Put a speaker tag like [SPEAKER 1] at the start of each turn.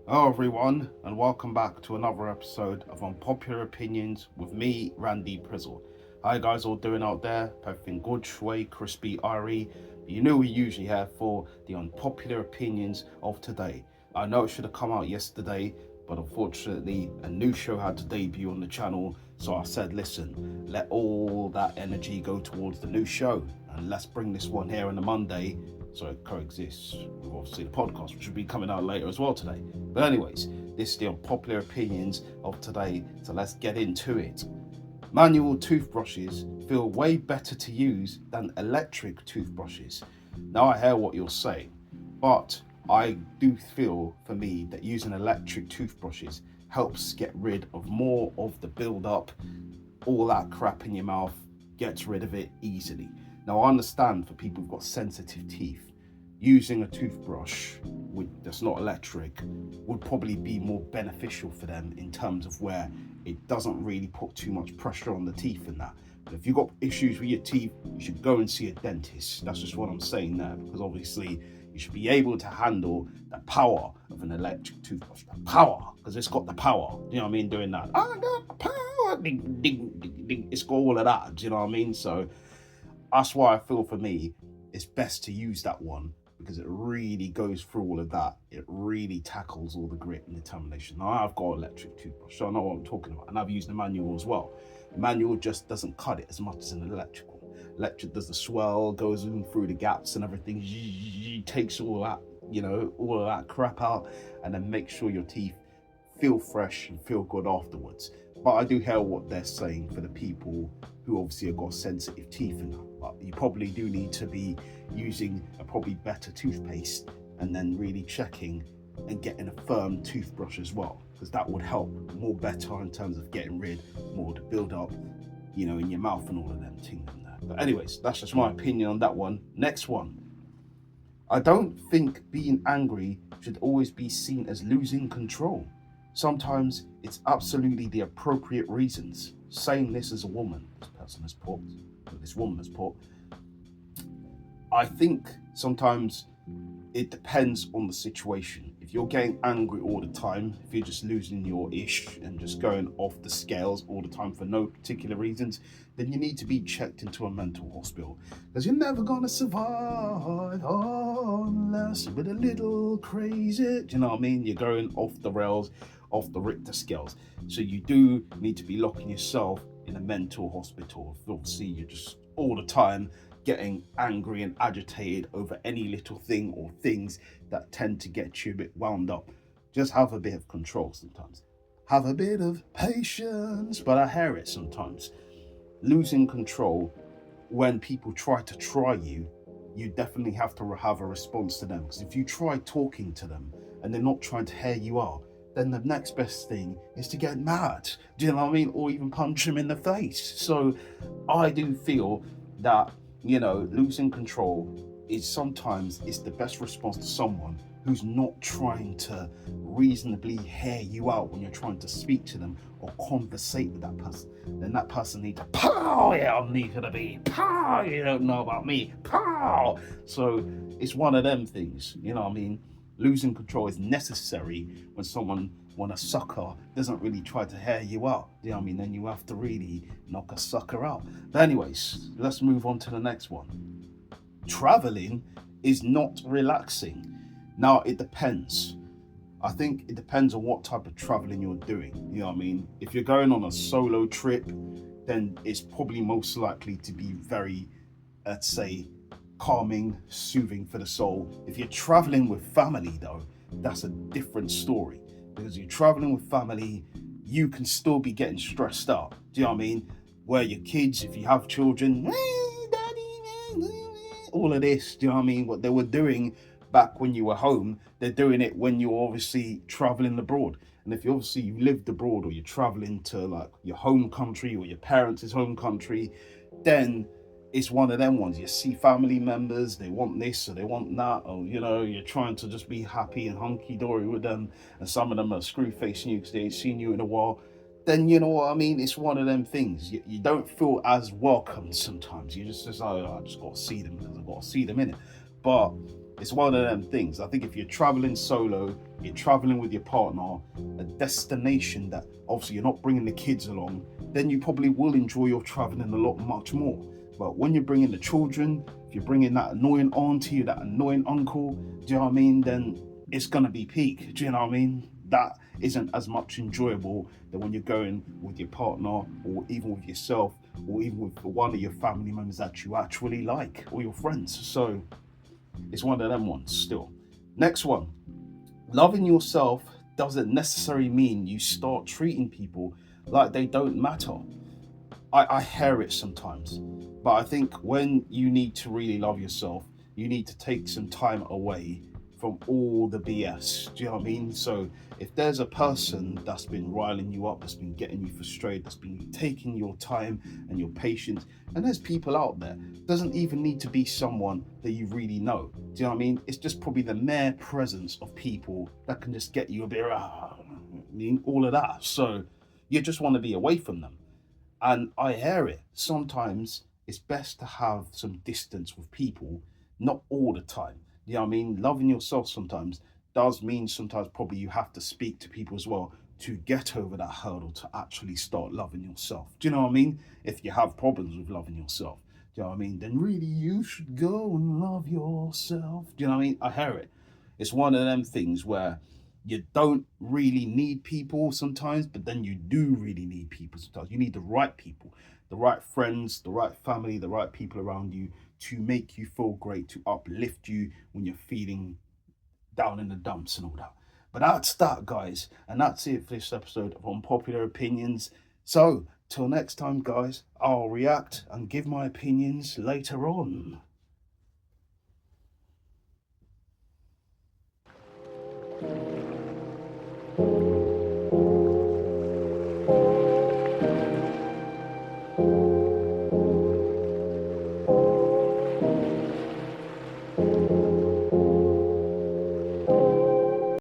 [SPEAKER 1] Hello everyone, and welcome back to another episode of Unpopular Opinions with me, Randy Prizzle. How you guys all doing out there? Everything good, shway, crispy, irie? You know we usually have for the unpopular opinions of today. I know it should have come out yesterday, but unfortunately a new show had to debut on the channel, so I said listen, let all that energy go towards the new show, and let's bring this one here on a Monday so it coexists with obviously the podcast, which will be coming out later as well today. But anyways, this is the unpopular opinions of today, so let's get into it. Manual toothbrushes feel way better to use than electric toothbrushes. Now I hear what you're saying, but I do feel for me that using electric toothbrushes helps get rid of more of the build up, all that crap in your mouth, gets rid of it easily. Now I understand for people who've got sensitive teeth, using a toothbrush that's not electric would probably be more beneficial for them in terms of where it doesn't really put too much pressure on the teeth and that. But if you've got issues with your teeth, you should go and see a dentist. That's just what I'm saying there, because obviously you should be able to handle the power of an electric toothbrush. The power, because it's got the power. Do you know what I mean? Doing that. I got the power. Ding, ding, ding, ding. It's got all of that. Do you know what I mean? So that's why I feel for me, it's best to use that one because it really goes through all of that. It really tackles all the grit and determination. Now I've got an electric toothbrush, so I know what I'm talking about, and I've used the manual as well. The manual just doesn't cut it as much as an electrical. Electric does the swell, goes in through the gaps and everything, takes all that, all of that crap out, and then makes sure your teeth feel fresh and feel good afterwards. But I do hear what they're saying for the people who obviously have got sensitive teeth and that. But you probably do need to be using a probably better toothpaste and then really checking and getting a firm toothbrush as well, because that would help more better in terms of getting rid more to build up, in your mouth and all of them things in there. But anyways, that's just my opinion on that one. Next one. I don't think being angry should always be seen as losing control. Sometimes it's absolutely the appropriate reasons. Saying this as a woman, this woman has put, I think sometimes it depends on the situation. If you're getting angry all the time, if you're just losing your ish and just going off the scales all the time for no particular reasons, then you need to be checked into a mental hospital, because you're never gonna survive unless you're a little crazy. Do you know what I mean? You're going off the rails, off the Richter scales. So you do need to be locking yourself in a mental hospital. If obviously you're just all the time getting angry and agitated over any little thing or things that tend to get you a bit wound up. Just have a bit of control sometimes. Have a bit of patience, but I hear it sometimes. Losing control when people try you, you definitely have to have a response to them. Because if you try talking to them and they're not trying to hear you out, then the next best thing is to get mad. Do you know what I mean? Or even punch them in the face. So I do feel that, losing control is sometimes the best response to someone who's not trying to reasonably hear you out when you're trying to speak to them or conversate with that person. Then that person needs to pow, yeah, I'm need to be pow, you don't know about me, pow. So it's one of them things, you know what I mean? Losing control is necessary when someone a sucker doesn't really try to hear you out. You know what I mean? Then you have to really knock a sucker out. But anyways, let's move on to the next one. Traveling is not relaxing. Now it depends. I think it depends on what type of traveling you're doing. You know what I mean? If you're going on a solo trip, then it's probably most likely to be very, let's say, calming, soothing for the soul. If you're traveling with family though, that's a different story, because you're traveling with family, you can still be getting stressed out. Do you know what I mean? Where your kids, if you have children, all of this, do you know what I mean? What they were doing back when you were home, they're doing it when you're obviously traveling abroad. And if you lived abroad, or you're traveling to like your home country or your parents' home country, then it's one of them ones. You see family members, they want this or they want that, or you're trying to just be happy and hunky dory with them, and some of them are screw facing you because they ain't seen you in a while. Then you know what I mean. It's one of them things. You don't feel as welcome sometimes. You just oh, I just got to see them because I got to see them in it. But it's one of them things. I think if you're traveling solo, you're traveling with your partner, a destination that obviously you're not bringing the kids along, then you probably will enjoy your traveling a lot much more. But when you're bringing the children, if you're bringing that annoying auntie, that annoying uncle, do you know what I mean? Then it's gonna be peak. Do you know what I mean? That isn't as much enjoyable than when you're going with your partner, or even with yourself, or even with one of your family members that you actually like, or your friends. So it's one of them ones still. Next one. Loving yourself doesn't necessarily mean you start treating people like they don't matter. I hear it sometimes, but I think when you need to really love yourself, you need to take some time away from all the BS. Do you know what I mean? So if there's a person that's been riling you up, that's been getting you frustrated, that's been taking your time and your patience, and there's people out there, it doesn't even need to be someone that you really know. Do you know what I mean? It's just probably the mere presence of people that can just get you a bit, all of that. So you just want to be away from them. And I hear it. Sometimes it's best to have some distance with people, not all the time. You know what I mean? Loving yourself sometimes does mean sometimes probably you have to speak to people as well to get over that hurdle to actually start loving yourself. Do you know what I mean? If you have problems with loving yourself, do you know what I mean? Then really you should go and love yourself. Do you know what I mean? I hear it. It's one of them things where you don't really need people sometimes, but then you do really need people sometimes. You need the right people, the right friends, the right family, the right people around you to make you feel great, to uplift you when you're feeling down in the dumps and all that. But that's that, guys. And that's it for this episode of Unpopular Opinions. So, till next time, guys, I'll react and give my opinions later on.